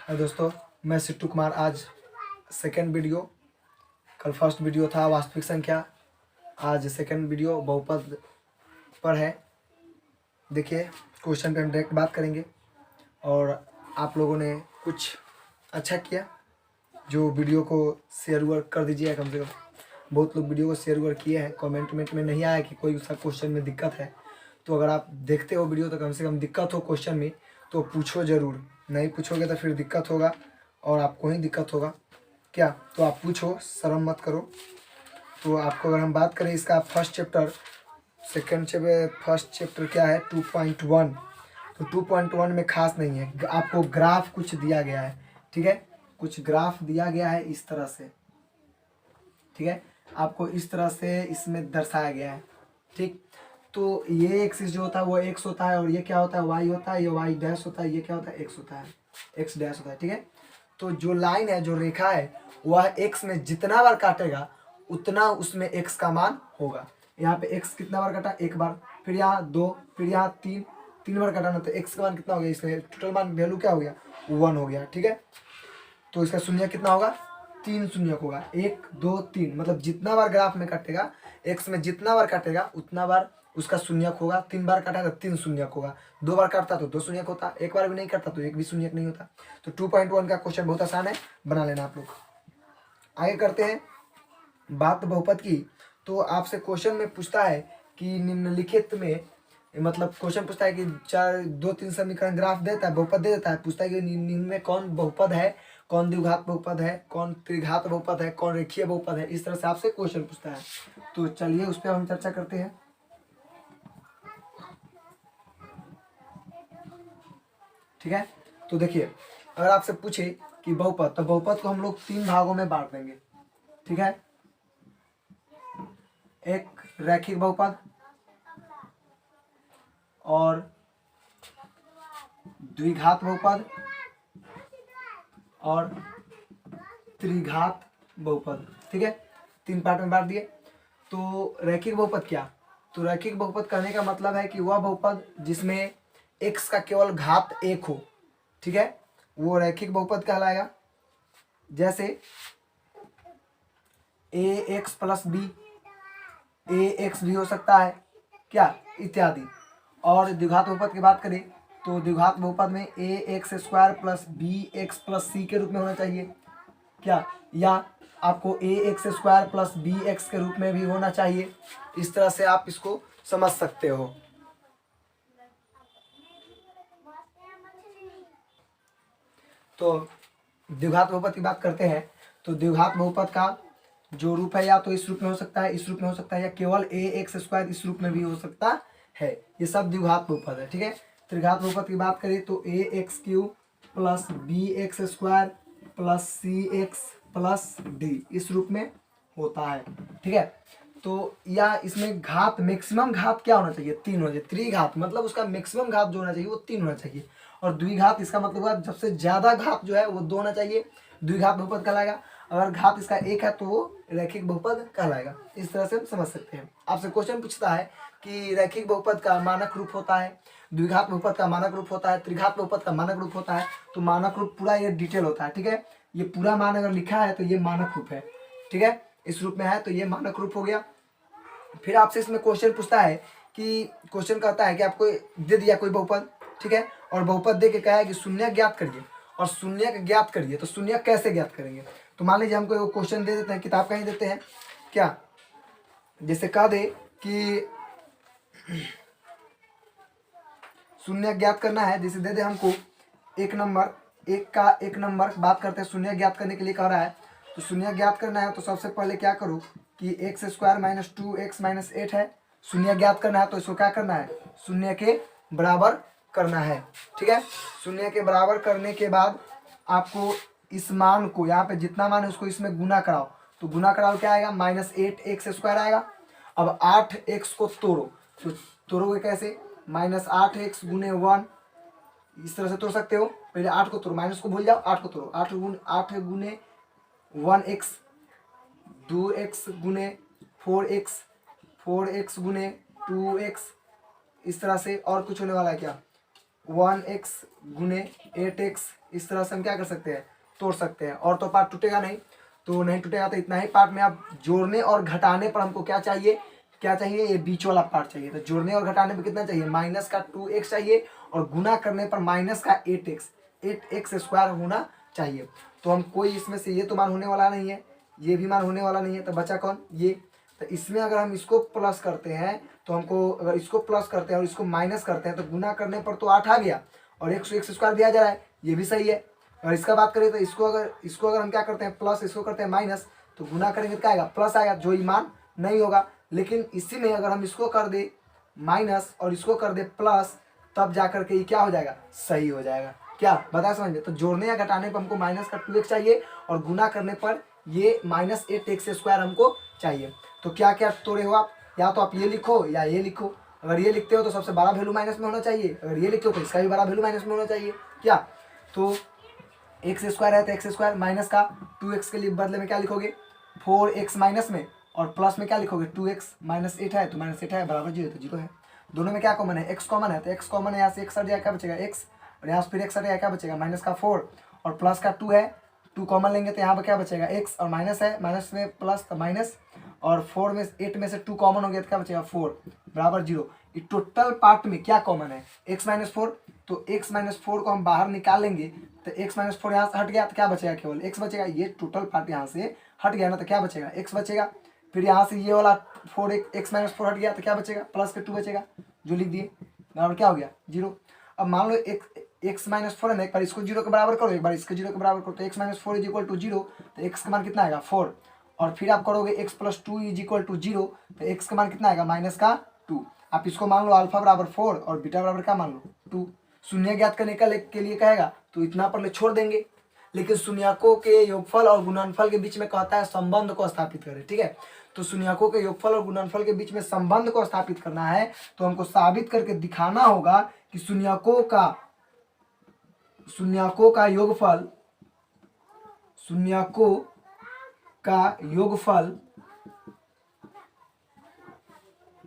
दोस्तों, मैं सिट्टू कुमार। आज सेकंड वीडियो, कल फर्स्ट वीडियो था वास्तविक संख्या, आज सेकंड वीडियो बहुपद पर है। देखिए, क्वेश्चन पे हम डायरेक्ट बात करेंगे और आप लोगों ने कुछ अच्छा किया जो वीडियो को शेयर वर्क कर दीजिए। कम से कम बहुत लोग वीडियो को शेयर वर्क किए हैं। कमेंट में नहीं आया कि कोई उसका क्वेश्चन में दिक्कत है, तो अगर आप देखते हो वीडियो तो कम से कम दिक्कत हो क्वेश्चन में तो पूछो ज़रूर। नहीं पूछोगे तो फिर दिक्कत होगा और आपको ही दिक्कत होगा क्या। तो आप पूछो, शर्म मत करो। तो आपको अगर हम बात करें इसका फर्स्ट चैप्टर, फर्स्ट चैप्टर क्या है 2.1। तो 2.1 में खास नहीं है, आपको ग्राफ कुछ दिया गया है। ठीक है, कुछ ग्राफ दिया गया है इस तरह से। ठीक है, आपको इस तरह से इसमें दर्शाया गया है। ठीक, तो ये एक्सिस जो होता है वो एक्स होता है और ये क्या होता है वाई होता है, ये वाई डैश होता है, ये क्या होता है एक्स होता है, एक्स डैश होता है। ठीक है, तो जो लाइन है, जो रेखा है, वह एक्स में जितना बार काटेगा उतना उसमें एक्स का मान होगा। यहाँ पे एक्स कितना बार काटा, एक बार, फिर यहाँ दो, फिर यहाँ तीन बार काटा ना, तो एक्स का मान कितना हो गया, इसमें टोटल मान वैल्यू क्या हो गया, 1 हो गया। ठीक है, तो इसका शून्य कितना होगा, 3 शून्य होगा, 1 2 3। मतलब जितना बार ग्राफ में काटेगा, एक्स में जितना बार काटेगा उतना बार उसका शून्यक होगा। 3 बार काटा तो 3 शून्यक होगा, 2 बार काटता तो 2 शून्यक होता, एक बार भी नहीं करता तो एक भी शून्यक नहीं होता। तो 2.1 का क्वेश्चन बहुत आसान है, बना लेना आप लोग। आगे करते हैं बात बहुपद की। तो आपसे क्वेश्चन में पूछता है कि निम्नलिखित में, मतलब क्वेश्चन पूछता है कि 2-3 समीकरण ग्राफ देता है, बहुपद दे देता है, पूछता है कि निम्न में कौन बहुपद है, कौन द्विघात बहुपद है, कौन त्रिघात बहुपद है, कौन रेखीय बहुपद है। इस तरह से आपसे क्वेश्चन पूछता है। तो चलिए उस पर हम चर्चा करते हैं। ठीक है, तो देखिए, अगर आपसे पूछे कि बहुपद, तो बहुपद को हम लोग 3 भागों में बांट देंगे। ठीक है, एक रैखिक बहुपद और द्विघात बहुपद और त्रिघात बहुपद। ठीक है, 3 पार्ट में बांट दिए। तो रैखिक बहुपद क्या, तो रैखिक बहुपद कहने का मतलब है कि वह बहुपद जिसमें x का केवल घात 1 हो। ठीक है, वो रैखिक बहुपद कहलाएगा। जैसे ax प्लस बी, ax भी हो सकता है क्या, इत्यादि। और द्विघात बहुपद की बात करें तो द्विघात बहुपद में ax square plus B X plus C के रूप में होना चाहिए क्या, या आपको ax square plus B X के रूप में भी होना चाहिए। इस तरह से आप इसको समझ सकते हो। तो द्विघात बहुपद की बात करते हैं। तो द्विघात बहुपद का जो रूप है या तो इस रूप में हो सकता है, इस रूप में हो सकता है, या केवल ax स्क्वायर इस रूप में भी हो सकता है। ये सब द्विघात बहुपद है। ठीक है, त्रिघात बहुपद की बात करें तो ax cube plus B X square plus C X plus D इस रूप में होता है। ठीक है, तो या इसमें घात, मैक्सिमम घात क्या होना चाहिए, 3 होना चाहिए। त्रिघात मतलब उसका मैक्सिमम घात जो होना चाहिए वो 3 होना चाहिए। और द्विघात इसका मतलब हुआ सबसे ज्यादा घात जो है वो 2 होना चाहिए, द्विघात बहुपद कहलाएगा। अगर घात इसका 1 है तो वो रैखिक बहुपद कहलाएगा। इस तरह से हम समझ सकते हैं। आपसे क्वेश्चन पूछता है कि रैखिक बहुपद का मानक रूप होता है, द्विघात बहुपद का मानक रूप होता है, त्रिघात बहुपद का मानक रूप होता है। तो मानक रूप पूरा ये डिटेल होता है। ठीक है, ये पूरा मान अगर लिखा है तो ये मानक रूप है। ठीक है, इस रूप में है तो ये मानक रूप हो गया। फिर आपसे इसमें क्वेश्चन पूछता है कि, क्वेश्चन कहता है कि आपको दे दिया कोई बहुपद, ठीक है, और बहुपद दे के कहा है कि शून्य ज्ञात करिए और शून्य ज्ञात करिए। तो शून्य कैसे ज्ञात करेंगे, तो मान लीजिए हमको क्वेश्चन दे देते हैं, किताब कहीं देते हैं क्या, जैसे कह दे कि शून्य ज्ञात करना है, जैसे दे दे हमको एक नंबर बात करते हैं, शून्य ज्ञात करने के लिए कह रहा है। तो शून्य ज्ञात करना है तो सबसे पहले क्या करो कि x square minus 2x minus 8 है। शून्य ज्ञात करना है तो इसको क्या करना है, शून्य के बराबर करना है। ठीक है, शून्य के बराबर करने के बाद आपको इस मान को, यहाँ पे जितना मान है उसको इसमें गुना कराओ। तो गुना कराओ क्या आएगा, -8x स्क्वायर आएगा। अब 8x को तोड़ो, तो तोड़ोगे कैसे, -8x गुने 1, इस तरह से तोड़ सकते हो। पहले 8 को तोड़ो, माइनस को भूल जाओ, 8 को तोड़ो। 8 गुने 1x, 2x गुने 4x, 4x गुने 2x, इस तरह से। और कुछ होने वाला है क्या, 1x गुने 8x, इस तरह से हम क्या कर सकते हैं, तोड़ सकते हैं। और तो पार्ट टूटेगा नहीं, तो नहीं टूटेगा, तो इतना ही पार्ट में अब जोड़ने और घटाने पर हमको क्या चाहिए, क्या चाहिए, ये बीच वाला पार्ट चाहिए। तो जोड़ने और घटाने पर कितना चाहिए, माइनस का 2x चाहिए, और गुना करने पर माइनस का 8x स्क्वायर होना चाहिए। तो हम कोई इसमें से ये तो मान होने वाला नहीं है, ये भी मान होने वाला नहीं है, तो बचा कौन, ये। तो इसमें अगर हम इसको प्लस करते हैं तो हमको, अगर इसको प्लस करते हैं और इसको माइनस करते हैं तो गुना करने पर तो 8 आ गया, और 1x स्क्वायर दिया जा रहा है, ये भी सही है। और इसका बात करें तो इसको अगर हम क्या करते हैं प्लस, इसको करते हैं माइनस, तो गुना करेंगे तो क्या आएगा, प्लस आएगा, जो ही मान नहीं होगा। लेकिन इसी में अगर हम इसको कर दे माइनस और इसको कर दे प्लस, तब जाकर के ये क्या हो जाएगा, सही हो जाएगा। क्या बता समझ में। तो जोड़ने या घटाने पर हमको माइनस का 2x चाहिए, और गुना करने पर ये माइनस 8x स्क्वायर हमको चाहिए। तो क्या क्या तोड़े हो आप, या तो आप ये लिखो या ये लिखो। अगर ये लिखते हो तो सबसे बड़ा वैल्यू माइनस में होना चाहिए, अगर ये लिखते हो तो इसका भी बड़ा वैल्यू माइनस में होना चाहिए। क्या, तो एक्स स्क्वायर है तो एक्स स्क्वायर माइनस का 2x के लिए बदले में क्या लिखोगे, 4x माइनस में, और प्लस में क्या लिखोगे, 2x माइनस 8 है तो माइनस 8 है बराबर 0, तो 0 है। दोनों में क्या कॉमन है, x कॉमन है, तो x कॉमन है, यहाँ से x हट जाएगा, क्या बचेगा x, और यहाँ से फिर x हट जाएगा, क्या बचेगा माइनस का 4, और प्लस का 2 है, 2 कॉमन लेंगे तो यहाँ पर क्या बचेगा x, और माइनस है, माइनस में प्लस तो माइनस, और 4 में 8 में से 2 कॉमन हो गया तो क्या बचेगा 4 बराबर 0। ये टोटल पार्ट में क्या कॉमन है, x माइनस 4, तो x माइनस 4 को हम बाहर निकाल लेंगे तो x माइनस 4 यहाँ से हट गया तो क्या बचेगा, केवल x बचेगा। ये टोटल पार्ट यहाँ से हट गया ना, तो क्या बचेगा x बचेगा। फिर यहाँ से ये वाला 4 x माइनस 4 हट गया तो क्या बचेगा, प्लस का 2 बचेगा, जो लिख दिए, बराबर क्या हो गया 0। अब मान लो x माइनस 4 है ना, एक बार इसको 0 के बराबर करो, एक बार इसको 0 के बराबर करो, तो x minus 4 is equal to 0, तो x का मान कितना आएगा 4, और फिर आप करोगे x plus 2 is equal to 0, तो x का मान कितना आएगा माइनस का 2। आप इसको मान लो अल्फा बराबर 4 और बीटा बराबर क्या मान लो 2। शून्य ज्ञात करने के लिए कहेगा तो इतना पर ले छोड़ देंगे, लेकिन शून्यकों के योगफल और गुणनफल के बीच में कहता है संबंध को स्थापित करें, ठीक है। तो शून्यकों के योगफल और गुणनफल के बीच में संबंध को स्थापित करना है, तो हमको साबित करके दिखाना होगा कि शून्यकों का योगफल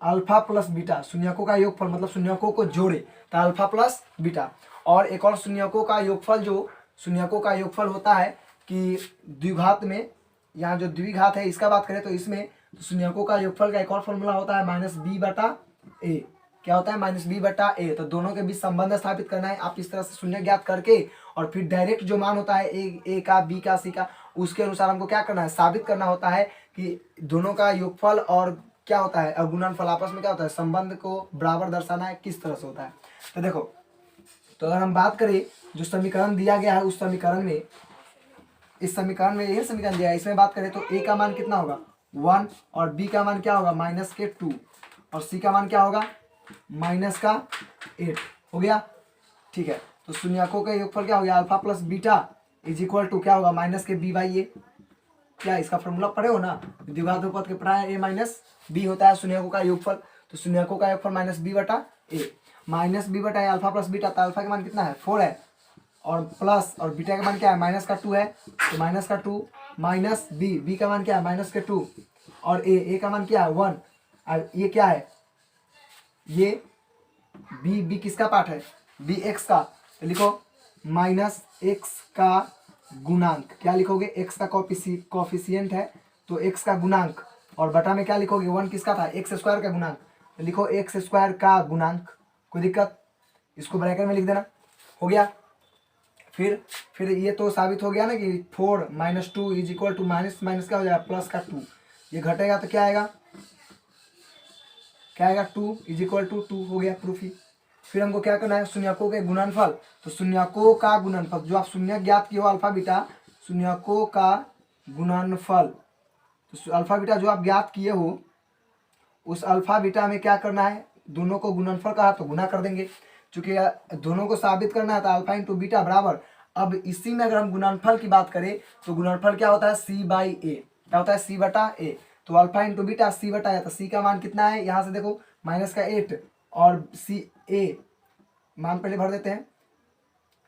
अल्फा प्लस बीटा, शून्यकों का योगफल मतलब शून्यकों को जोड़े तो अल्फा प्लस बीटा। और एक और शून्यकों का योगफल, जो शून्यकों का योगफल होता है कि द्विघात में, यहाँ जो द्विघात है इसका बात करें तो इसमें तो शून्यकों का योगफल का एक और फॉर्मूला होता है माइनस बी बटा ए। क्या होता है, माइनस बी बटा ए। तो दोनों के बीच संबंध स्थापित करना है। आप इस तरह से शून्य ज्ञात करके और फिर डायरेक्ट जो मान होता है ए का, बी का, सी का, उसके अनुसार हमको क्या करना है, साबित करना होता है कि दोनों का योगफल और क्या होता है, गुणनफल आपस में क्या होता है, संबंध को बराबर दर्शाना है, किस तरह से होता है। तो देखो, तो अगर हम बात करें जो समीकरण दिया गया है उस समीकरण में, इस समीकरण में यही समीकरण दिया है, इसमें बात करें तो ए का मान कितना होगा 1, और बी का मान क्या होगा माइनस के 2, और सी का मान क्या होगा माइनस का 8 हो गया, ठीक है। तो शून्यकों का योगफल क्या हो गया, alpha plus beta is equal to क्या होगा माइनस के बी बाई ए। क्या इसका फॉर्मूला पढ़े हो ना, द्विघात बहुपद के प्राय ए माइनस बी होता है शून्यकों का योगफल। तो शून्यकों का योगफल माइनस बी बटा ए, माइनस बी बटा ए अल्फा प्लस बीटा, तो अल्फा का मान कितना है 4 है, और प्लस और बीटा का मान क्या है माइनस का 2 है, तो माइनस का 2 माइनस बी का मान क्या है माइनस के 2, और ए का मान क्या है 1, और ये क्या है, ये बी किसका पार्ट है, बी एक्स का, तो लिखो माइनस एक्स का गुणांक, क्या लिखोगे एक्स का कॉफिशिएंट है तो एक्स का गुणांक, और बटा में क्या लिखोगे 1 किसका था, एक्स स्क्वायर का गुणांक, तो लिखो एक्स स्क्वायर का गुणांक। कोई दिक्कत, इसको ब्रैकेट में लिख देना, हो गया। फिर ये तो साबित हो गया ना कि 4 minus 2 is equal to minus minus क्या हो जाएगा प्लस का 2, ये घटेगा तो क्या आएगा 2 इज इक्वल टू 2 हो गया प्रूफ ही। फिर हमको क्या करना है, शून्यकों के गुणनफल, तो शून्यकों का गुणनफल जो आप शून्य ज्ञात किए हो अल्फा बीटा, शून्यकों का गुणनफल, तो अल्फा बीटा जो आप ज्ञात किए हो उस अल्फा बीटा में क्या करना है, दोनों को गुणनफल कहा तो गुना कर देंगे, चूंकि दोनों को साबित करना है तो अल्फा इंटू बीटा बराबर। अब इसी में अगर हम गुणनफल की बात करें तो गुणनफल क्या होता है सी बाई ए, क्या होता है सी बटा ए, तो अल्फा इंटू बीटा सी बटा ए, तो सी का मान कितना है, यहाँ से देखो माइनस का 8, और सी ए मान पहले भर देते हैं,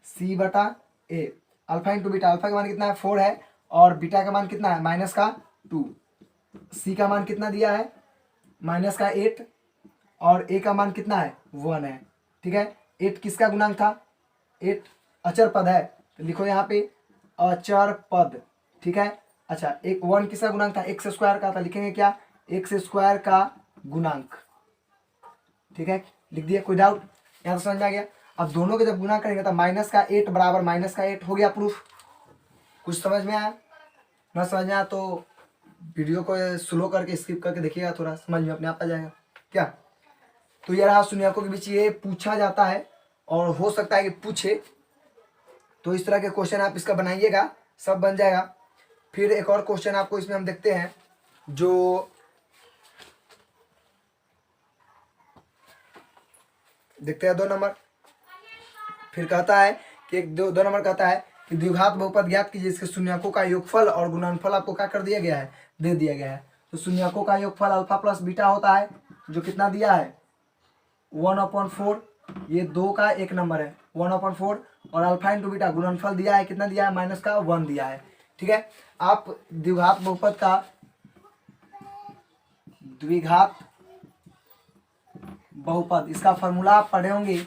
सी बटा ए, अल्फा इंटू बीटा, अल्फा का मान कितना है 4 है, और बीटा का मान कितना है माइनस का 2, सी का मान कितना दिया है माइनस का 8, और ए का मान कितना है 1 है, ठीक है। 8 किसका गुणांक था? 8 अचर पद है, तो लिखो यहाँ पे अचर पद, ठीक है। अच्छा, एक 1 किसका गुणांक था? एक्स स्क्वायर का था, लिखेंगे क्या? एक्स स्क्वायर का गुणांक, ठीक है, लिख दिया। कोई डाउट? यहाँ तो समझ में आ गया। अब दोनों के जब गुना करेंगे तो माइनस का 8 बराबर माइनस का 8 हो गया प्रूफ। कुछ समझ में आया? ना समझ में आया तो वीडियो को स्लो करके स्किप करके देखिएगा, थोड़ा समझ में अपने आप आ जाएगा क्या। तो ये रहा शून्यकों के बीच, ये पूछा जाता है और हो सकता है कि पूछे, तो इस तरह के क्वेश्चन आप इसका बनाइएगा, सब बन जाएगा। फिर एक और क्वेश्चन आपको इसमें हम देखते हैं, जो देखते हैं 2 नंबर। फिर कहता है कि एक 2 नंबर कहता है कि द्विघात बहुपद ज्ञात कीजिए, इसके शून्यकों का योगफल और गुणनफल आपको क्या कर दिया गया है? दे दिया गया है। तो शून्यकों का योगफल अल्फा प्लस बीटा होता है, जो कितना दिया है? 1/4। ये 2 का 1 नंबर है 1/4, और अल्फा इंटू बीटा गुणनफल दिया है, कितना दिया है? माइनस का 1 दिया है, ठीक है। आप द्विघात बहुपद का द्विघात बहुपद इसका फॉर्मूला आप पढ़े होंगे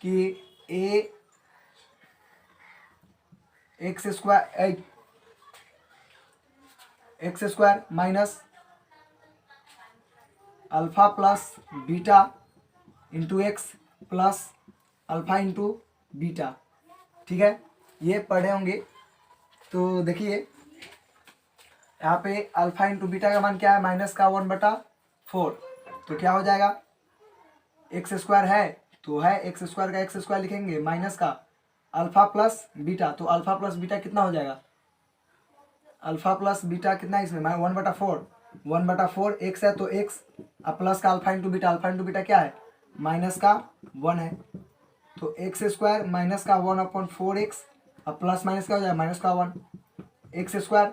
कि A X square minus alpha plus beta into X plus alpha into beta, ठीक है, ये पढ़े होंगे। तो देखिए यहाँ पे अल्फा इंटू बीटा का मान क्या है? माइनस का 1/4। तो क्या हो जाएगा? एक्स स्क्वायर है तो है, एक्स स्क्वायर का एक्स स्क्वायर लिखेंगे, माइनस का अल्फा प्लस बीटा, तो अल्फा प्लस बीटा कितना हो जाएगा? अल्फा प्लस बीटा कितना है इसमें? 1/4। 1/4 एक्स है तो एक्स, अब प्लस का अल्फा इंटू बीटा क्या है? माइनस का 1 है, तो एक्स स्क्वायर माइनस का 1/4 एक्स, अब प्लस माइनस क्या हो जाएगा? माइनस का 1 एक्स स्क्वायर,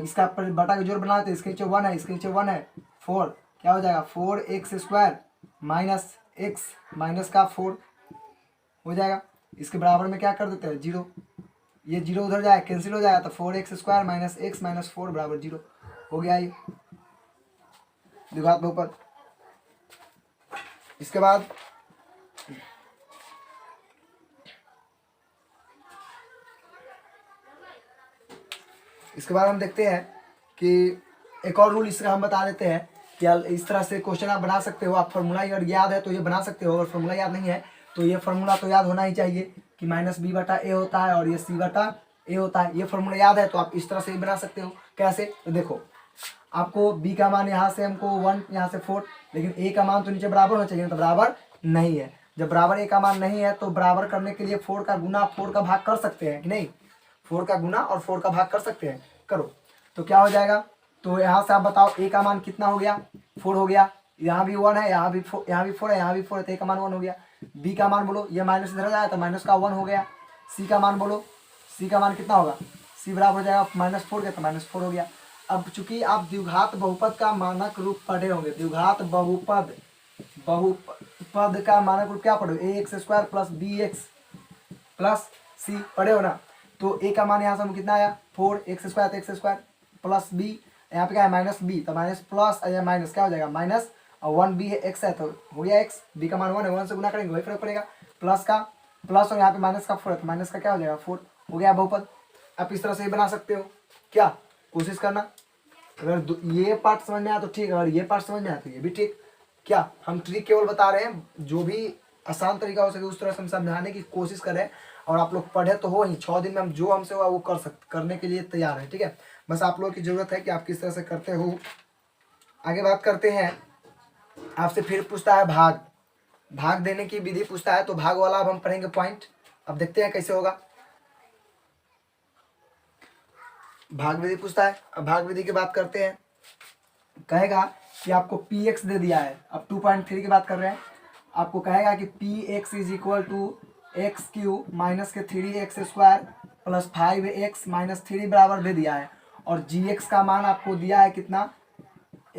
इसका बटा का जोड़ बना देते, इसके नीचे 1 है, इसके नीचे 1 है, 4, क्या हो जाएगा? 4 x square minus x minus का 4 हो जाएगा। इसके बराबर में क्या कर देते हैं? 0, ये 0 उधर जाए कैंसिल हो जाएगा, तो 4 x square minus x minus 4 बराबर 0 हो गया ये द्विघात बहुपद। इसके बाद हम देखते हैं कि एक और रूल इसका हम बता देते हैं कि इस तरह से क्वेश्चन आप बना सकते हो। आप फार्मूला अगर याद है तो ये बना सकते हो, अगर फार्मूला याद नहीं है तो ये फार्मूला तो याद होना ही चाहिए कि -b/a होता है और ये c/a होता है। ये फार्मूला याद है तो आप इस तरह से ही बना सकते हो। कैसे? तो देखो, आपको b का मान यहाँ से हमको 1, यहाँ से 4, लेकिन a का मान तो नीचे बराबर होना चाहिए, तो बराबर नहीं है। जब बराबर a का मान नहीं है तो बराबर करने के लिए 4 का गुना 4 का भाग कर सकते हैं कि नहीं? 4 का गुना और 4 का भाग कर सकते हैं, करो। तो क्या हो जाएगा? तो यहाँ से आप बताओ a का मान कितना हो गया? 4 हो गया। यहाँ भी 1 है, यहाँ भी 4 है, यहाँ भी 4 है, तो a का मान 1 हो गया। b का मान बोलो, ये माइनस इधर जाए तो माइनस का 1 हो गया। c का मान बोलो, c का मान कितना होगा? c बराबर हो जाएगा -4 के, तो -4 हो गया। अब चूंकि आप द्विघात बहुपद का मानक रूप पढ़े होंगे, द्विघात बहुपद का मानक रूप क्या पढ़े? ax square plus bx plus c पढ़े हो ना। तो a का मान यहाँ से हम कितना आया? 4 एक्स स्क्वायर, तो एक्स स्क्वायर प्लस b, यहाँ पे क्या है? -b, तो माइनस प्लस या माइनस क्या हो जाएगा? माइनस, और 1b है, x है तो हो गया x, b का मान 1 है, 1 से गुना करेंगे वही फर्क पड़ेगा, प्लस का प्लस, और यहाँ पे माइनस का 4 है तो माइनस का क्या हो जाएगा? 4 हो गया बहुपद। आप इस तरह से ही बना सकते हो क्या? कोशिश करना। अगर ये पार्ट समझ में आया तो ठीक, अगर ये पार्ट समझ में आया तो ये भी ठीक। क्या हम ट्रिक केवल बता रहे हैं, जो भी आसान तरीका हो सके उस तरह से हम समझाने की कोशिश करें, और आप लोग पढ़े तो हो ही। 6 दिन में हम जो हमसे हुआ वो करने के लिए तैयार है, ठीक है। बस आप लोगों की जरूरत है कि आप किस तरह से करते हो। आगे बात करते हैं, आपसे फिर पूछता है भाग देने की विधि पूछता है, तो भाग वाला अब हम पढ़ेंगे पॉइंट। अब देखते हैं कैसे होगा। भाग विधि पूछता है, अब भाग विधि की बात करते हैं। कहेगा कि आपको px दे दिया है, अब 2.3 की बात कर रहे हैं। आपको कहेगा कि px is equal to x³ minus के 3x square plus 5x minus 3 बराबर दे दिया है, और gx का मान आपको दिया है कितना?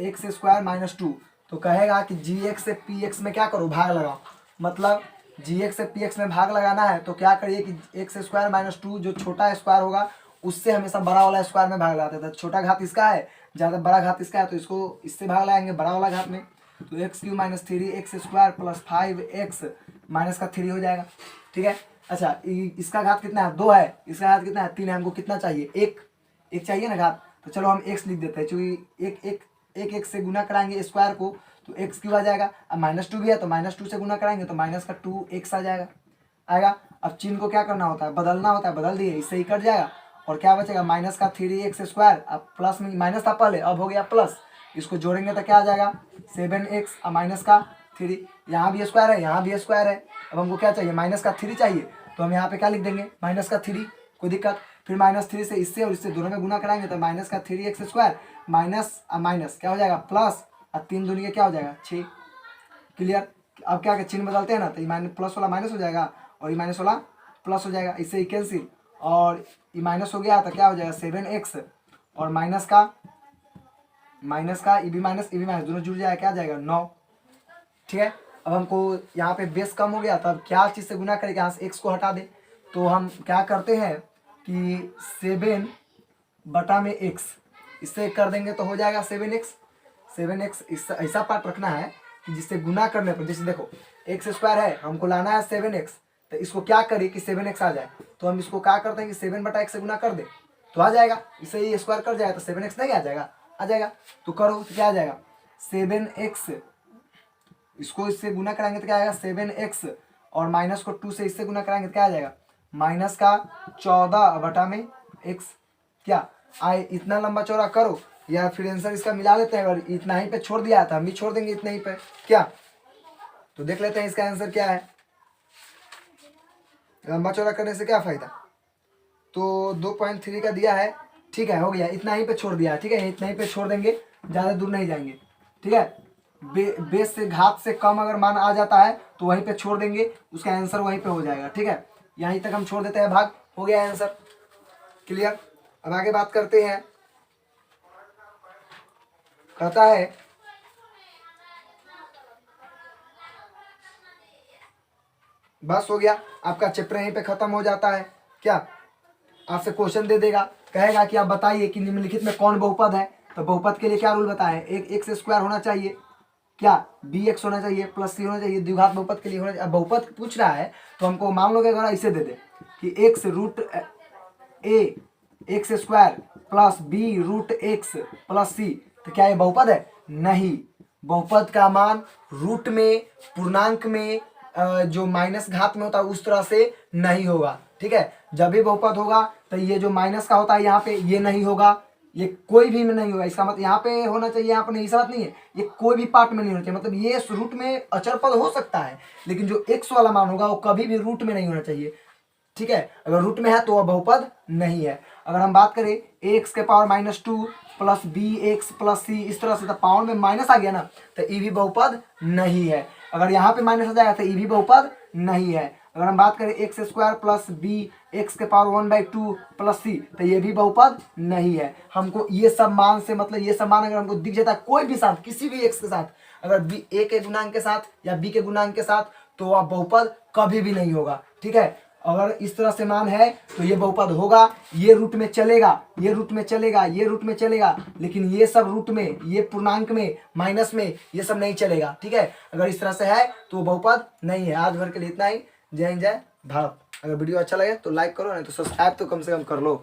x square minus 2। तो कहेगा कि gx से px में क्या करो? भाग लगाओ। मतलब gx से px में भाग लगाना है तो क्या करिए कि x स्क्वायर माइनस 2 जो छोटा स्क्वायर होगा उससे हमेशा बड़ा वाला स्क्वायर में भाग लगाते थे। छोटा घात इसका है, ज़्यादा बड़ा घात इसका है, तो इसको इससे भाग लगाएंगे बड़ा वाला घात में। तो x Q minus 3x² plus 5x minus का 3 हो जाएगा। ठीक है, अच्छा इसका घात कितना है, 2 है, इसका घात कितना है, 3 है, हमको कितना चाहिए, एक चाहिए ना घात, तो चलो हम x लिख देते हैं, क्योंकि एक से गुना कराएंगे स्क्वायर को तो एक्स क्यू आ जाएगा। अब -2 भी है तो -2 से गुना कराएंगे तो माइनस का 2x आ जाएगा। अब चिन्ह को क्या करना होता है, बदलना होता है, बदल दिए, इससे ही कट जाएगा और क्या बचेगा, माइनस का 3x²। अब प्लस में माइनस था पहले, अब हो गया प्लस, इसको जोड़ेंगे तो क्या आ जाएगा 7x और माइनस का 3, यहाँ भी स्क्वायर है, यहाँ भी स्क्वायर है। अब हमको क्या चाहिए, माइनस का 3 चाहिए, तो हम यहाँ पे क्या लिख देंगे, माइनस का 3, कोई दिक्कत। फिर -3 से इससे और इससे दोनों में गुना कराएंगे तो माइनस का 3x² माइनस माइनस क्या हो जाएगा प्लस, और 3 दूनी का क्या हो जाएगा 6। क्लियर। अब क्या चिन्ह बदलते हैं ना, तो ये प्लस वाला माइनस हो जाएगा और ये माइनस वाला प्लस हो जाएगा, इससे ही कैंसिल, और ये माइनस हो गया तो क्या हो जाएगा 7x और माइनस का ये भी माइनस दोनों जुड़ जाएगा, क्या जाएगा 9। ठीक है, अब हमको यहाँ पे बेस कम हो गया, तब क्या चीज़ से गुना करेंगे, यहाँ से x को हटा दे, तो हम क्या करते हैं कि 7/x इससे कर देंगे तो हो जाएगा 7x। इस ऐसा पार्ट रखना है कि जिससे गुना करने पर, जैसे देखो x² है, हमको लाना है 7x, तो इसको क्या करें कि 7x आ जाए, तो हम इसको क्या करते हैं कि 7/x से गुना कर दे तो आ जाएगा, इससे ये स्क्वायर कर जाएगा तो 7x नहीं आ जाएगा, तो करो तो क्या आ जाएगा 7x, इसको इससे गुना कराएंगे तो क्या आएगा 7x और माइनस को 2 से इससे गुना कराएंगे तो क्या आ जाएगा माइनस का 14/x। क्या आए, इतना लंबा चौड़ा करो या फिर आंसर इसका मिला लेते हैं, अगर इतना ही पे छोड़ दिया था हम भी छोड़ देंगे इतना ही पे, क्या तो देख लेते हैं इसका आंसर क्या है। लंबा चौड़ा करने से क्या फायदा, तो 2.3 का दिया है, ठीक है, हो गया, इतना ही पे छोड़ दिया है, ठीक है, इतना ही पे छोड़ देंगे, ज़्यादा दूर नहीं जाएंगे। ठीक है, बेस से घात से कम अगर मान आ जाता है तो वहीं पे छोड़ देंगे, उसका आंसर वहीं पे हो जाएगा। ठीक है, यहीं तक हम छोड़ देते हैं, भाग हो गया आंसर। क्लियर। अब आगे बात करते हैं, कहता है बस हो गया, आपका चैप्टर यहीं पे खत्म हो जाता है। क्या आपसे क्वेश्चन दे देगा, कहेगा कि आप बताइए कि निम्नलिखित में कौन बहुपद है, तो बहुपद के लिए क्या रूल बताएं, एक x² होना चाहिए, क्या bx होना चाहिए प्लस c होना चाहिए, द्विघात बहुपद के लिए होना चाहिए। अब बहुपद पूछ रहा है तो हमको मान लो कि अगर ऐसे दे दे कि x√a x² plus b√x plus c, तो क्या ये बहुपद है, नहीं। बहुपद का मान रूट में, पूर्णांक में जो माइनस घात में होता है उस तरह से नहीं होगा। ठीक है, जब भी बहुपद होगा तो ये जो माइनस का होता है यहाँ पे ये नहीं होगा, ये कोई भी में नहीं होगा, इसका मतलब यहाँ पे होना चाहिए, यहाँ पे नहीं, ऐसा बात नहीं है, ये कोई भी पार्ट में नहीं होना चाहिए, मतलब ये रूट में अचर पद हो सकता है लेकिन जो x वाला मान होगा वो कभी भी रूट में नहीं होना चाहिए। ठीक है, अगर रूट में है तो वह बहुपद नहीं है। अगर हम बात करें ax के power -2 plus bx plus c, इस तरह से तो पावर में माइनस आ गया ना, तो ये भी बहुपद नहीं है। अगर यहाँ पे माइनस आ जाएगा तो ये भी बहुपद नहीं है। अगर हम बात करें x² प्लस b x के पावर 1/2 प्लस c, तो ये भी बहुपद नहीं है। हमको ये सब मान से मतलब ये सब मान अगर हमको दिख जाता है कोई भी साथ, किसी भी x के साथ, अगर a के गुणांक के साथ या b के गुणांक के साथ, तो वह बहुपद कभी भी नहीं होगा। ठीक है, अगर इस तरह से मान है तो ये बहुपद होगा, ये रूट में चलेगा, ये रूट में चलेगा, ये रूट में चलेगा, लेकिन ये सब रूट में, ये पूर्णांक में, माइनस में, ये सब नहीं चलेगा। ठीक है, अगर इस तरह से है तो बहुपद नहीं है। आज भर के लिए इतना ही। जय हिंद, जय भारत। अगर वीडियो अच्छा लगे तो लाइक करो, नहीं तो सब्सक्राइब तो कम से कम कर लो।